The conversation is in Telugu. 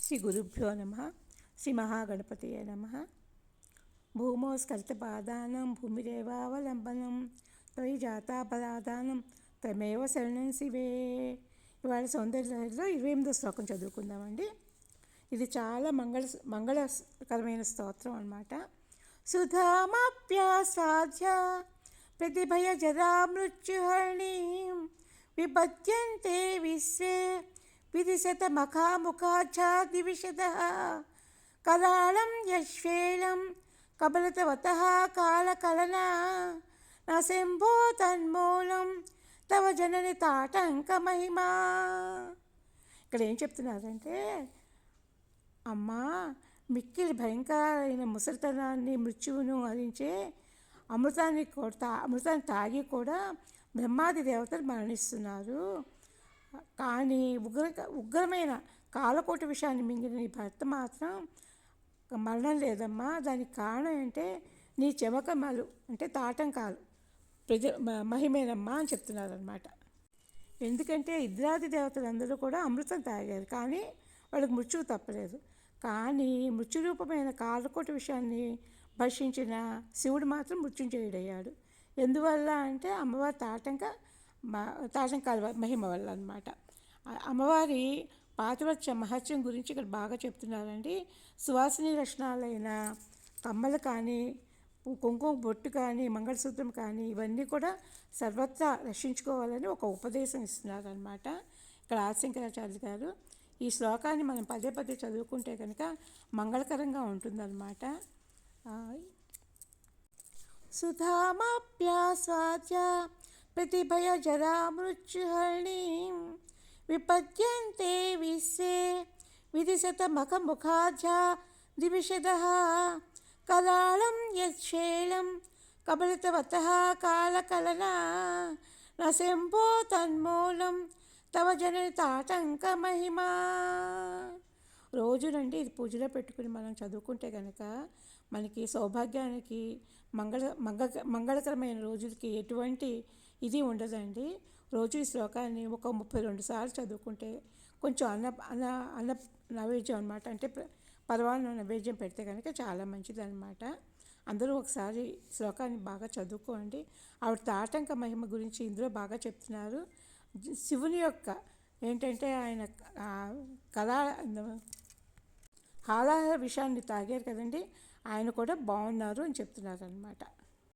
శ్రీ గురుభ్యో నమ. శ్రీ మహాగణపతయే నమ. భూమో స్కలితపాదానం భూమిరేవావలంబనం త్వయి జాతాపరాధానం త్వమేవ శరణం శివే. ఇవాళ సౌందర్యలహరిలో 28వ శ్లోకం చదువుకుందామండి. ఇది చాలా మంగళకరమైన స్తోత్రం అన్నమాట. సుధామాప్యాసాధ్య ప్రతిభయ జరా మృత్యుహర్ణీం విపద్యంతే విశ్వే విదిశత మఖాముఖాఛా దివిషదః కరాళం యశ్వేలం కబలతవతః కాలకలనా నశంభో తన్మూలం తవ జనని తాటంక మహిమా. ఇక్కడ ఏం చెప్తున్నారంటే, అమ్మా, మిక్కిలి భయంకరమైన ముసలితనాన్ని మృత్యువును హరించే అమృతాన్ని తాగి కూడా బ్రహ్మాది దేవతలు మరణిస్తున్నారు. కానీ ఉగ్రమైన కాలకోటి విషయాన్ని మింగిన నీ భర్త మాత్రం మరణం లేదమ్మా. దానికి కారణం అంటే నీ చెమకమలు అంటే తాటంకాలు మహిమేనమ్మా అని చెప్తున్నారనమాట. ఎందుకంటే ఇంద్రాది దేవతలందరూ కూడా అమృతం తాగారు, కానీ వాళ్ళకి మృత్యువు తప్పలేదు. కానీ మృత్యురూపమైన కాలకోటి విషయాన్ని భక్షించిన శివుడు మాత్రం మృత్యుంజయుడయ్యాడు. ఎందువల్ల అంటే అమ్మవారి తాటంకాల మహిమ వల్ల అన్నమాట. అమ్మవారి పాతివ్రత్య మహత్యం గురించి ఇక్కడ బాగా చెప్తున్నారండి. సువాసిని లక్షణాలైన కమ్మలు కానీ, కుంకుమ బొట్టు కానీ, మంగళసూత్రం కానీ ఇవన్నీ కూడా సర్వత్రా రక్షించుకోవాలని ఒక ఉపదేశం ఇస్తున్నారనమాట ఇక్కడ ఆదిశంకరాచార్య గారు. ఈ శ్లోకాన్ని మనం పదే పదే చదువుకుంటే కనుక మంగళకరంగా ఉంటుందన్నమాట. సుధామాప్యాస్వాద్య ప్రతిభయ జరా మృత్యుహర్ణీం విపద్యంతే విశ్వే విదిశత మఖముఖాఛా దివిషదః కరాళం యశ్వేలం కబలితవతః కాలకలనా నశంభో తన్మూలం తవ జనని తాటంక మహిమా. రోజు రండి ఇది పూజలో పెట్టుకుని మనం చదువుకుంటే కనుక మనకి సౌభాగ్యానికి మంగళకరమైన రోజులకి ఎటువంటి ఇది ఉండదండి. రోజు ఈ శ్లోకాన్ని ఒక 32 సార్లు చదువుకుంటే కొంచెం అన్న నైవేద్యం అనమాట, అంటే పరవాన్న నైవేద్యం పెడితే కనుక చాలా మంచిది అనమాట. అందరూ ఒకసారి శ్లోకాన్ని బాగా చదువుకోండి. ఆవిడ తాటంక మహిమ గురించి ఇందులో బాగా చెప్తున్నారు. శివుని యొక్క ఏంటంటే ఆయన హాలాహల విషయాన్ని తాగారు కదండి, ఆయన కూడా బాగున్నారు అని చెప్తున్నారు అనమాట.